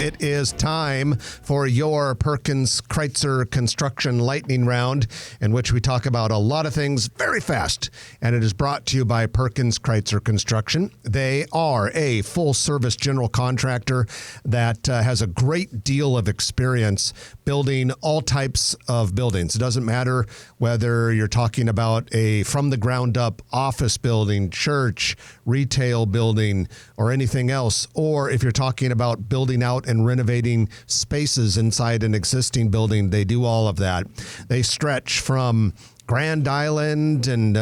It is time for your Perkins Kreitzer Construction Lightning Round, in which we talk about a lot of things very fast. And it is brought to you by Perkins Kreitzer Construction. They are a full-service general contractor that has a great deal of experience building all types of buildings. It doesn't matter whether you're talking about a from-the-ground-up office building, church, retail building, or anything else, or if you're talking about building out and renovating spaces inside an existing building. They do all of that. They stretch from Grand Island and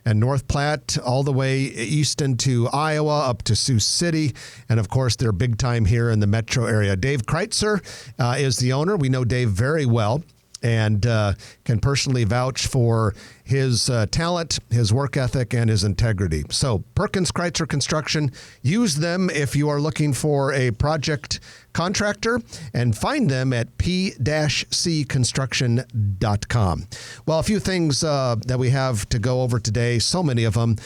North Platte all the way east into Iowa up to Sioux City. And, of course, they're big time here in the metro area. Dave Kreitzer is the owner. We know Dave very well and can personally vouch for his talent, his work ethic, and his integrity. So Perkins Kreitzer Construction, use them if you are looking for a project contractor, and find them at p-cconstruction.com. Well, a few things that we have to go over today, so many of them.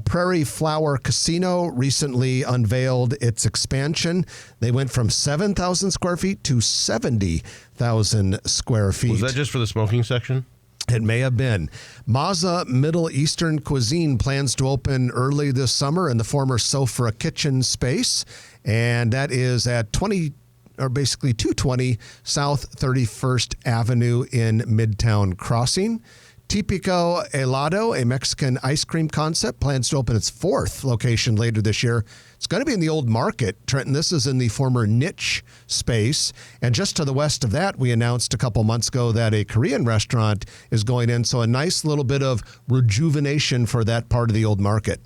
Prairie Flower Casino recently unveiled its expansion. They went from 7,000 square feet to 70,000 square feet. Was that just for the smoking section? It may have been. Maza Middle Eastern Cuisine plans to open early this summer in the former Sofra Kitchen space, and that is at 220 South 31st Avenue in Midtown Crossing. Tipico Helado, a Mexican ice cream concept, plans to open its fourth location later this year. It's going to be in the Old Market, Trenton. This is in the former Niche space. And just to the west of that, we announced a couple months ago that a Korean restaurant is going in. So a nice little bit of rejuvenation for that part of the Old Market.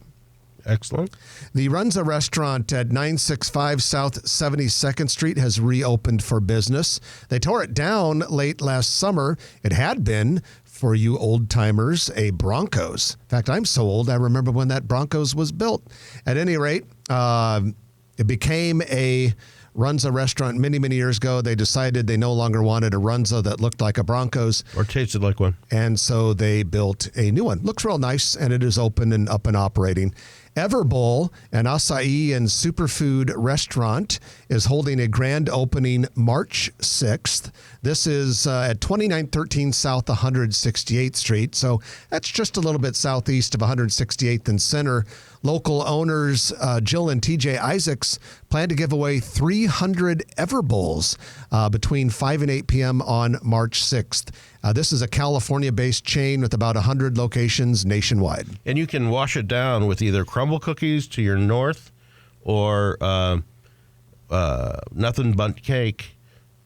Excellent. The Runza restaurant at 965 South 72nd Street has reopened for business. They tore it down late last summer. It had been, for you old-timers, a Broncos. In fact, I'm so old, I remember when that Broncos was built. At any rate, it became a Runza restaurant many, many years ago. They decided they no longer wanted a Runza that looked like a Broncos. Or tasted like one. And so they built a new one. Looks real nice, and it is open and up and operating. Everbowl, an acai and superfood restaurant, is holding a grand opening March 6th. This is at 2913 South 168th Street. So that's just a little bit southeast of 168th and Center. Local owners Jill and TJ Isaacs plan to give away 300 Everbowls between 5 and 8 p.m. on March 6th. This is a California-based chain with about 100 locations nationwide. And you can wash it down with either crumble cookies to your north or nothing but cake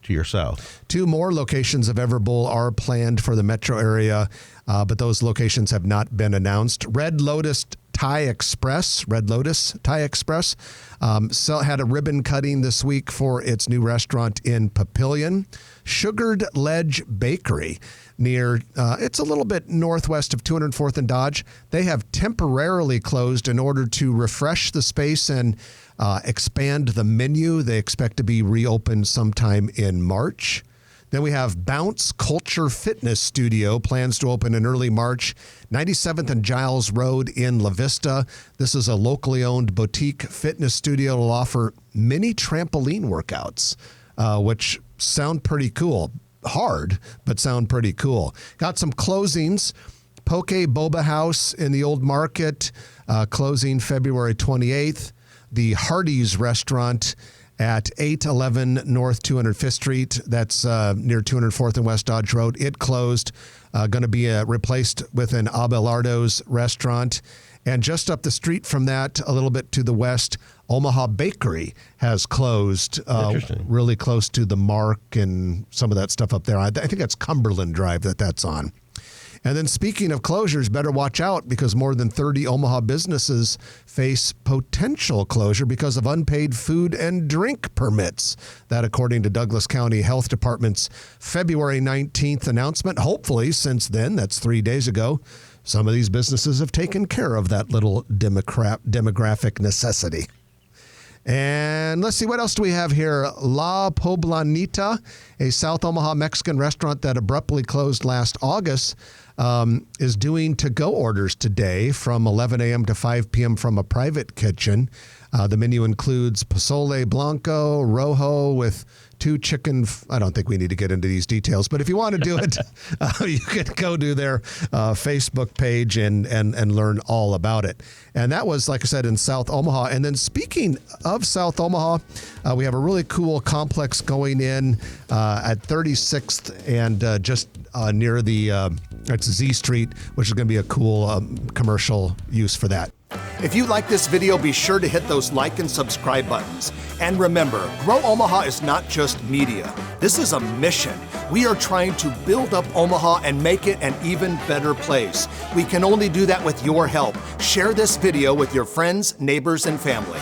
to your south. 2 more locations of Everbowl are planned for the metro area, but those locations have not been announced. Red Lotus Thai Express had a ribbon cutting this week for its new restaurant in Papillion. Sugared Ledge Bakery near, it's a little bit northwest of 204th and Dodge. They have temporarily closed in order to refresh the space and expand the menu. They expect to be reopened sometime in March. Then we have Bounce Culture Fitness Studio, plans to open in early March, 97th and Giles Road in La Vista. This is a locally owned boutique fitness studio that will offer mini trampoline workouts, which sound pretty cool. Hard, but sound pretty cool. Got some closings. Poke Boba House in the Old Market, closing February 28th. The Hardee's Restaurant at 811 North 205th Street. That's near 204th and West Dodge Road. It closed, going to be replaced with an Abelardo's restaurant. And just up the street from that, a little bit to the west, Omaha Bakery has closed, really close to the Mark and some of that stuff up there. I think that's Cumberland Drive that's on. And then speaking of closures, better watch out because more than 30 Omaha businesses face potential closure because of unpaid food and drink permits. That according to Douglas County Health Department's February 19th announcement. Hopefully, since then, that's 3 days ago, some of these businesses have taken care of that little demographic necessity. And let's see, what else do we have here? La Poblanita, a South Omaha Mexican restaurant that abruptly closed last August, is doing to-go orders today from 11 a.m. to 5 p.m. from a private kitchen. The menu includes pozole blanco, rojo with 2 chicken. I don't think we need to get into these details, but if you want to do it, you can go to their Facebook page and learn all about it. And that was, like I said, in South Omaha. And then speaking of South Omaha, we have a really cool complex going in at 36th and just near the it's Z Street, which is going to be a cool commercial use for that. If you like this video, be sure to hit those like and subscribe buttons. And remember, Grow Omaha is not just media. This is a mission. We are trying to build up Omaha and make it an even better place. We can only do that with your help. Share this video with your friends, neighbors, and family.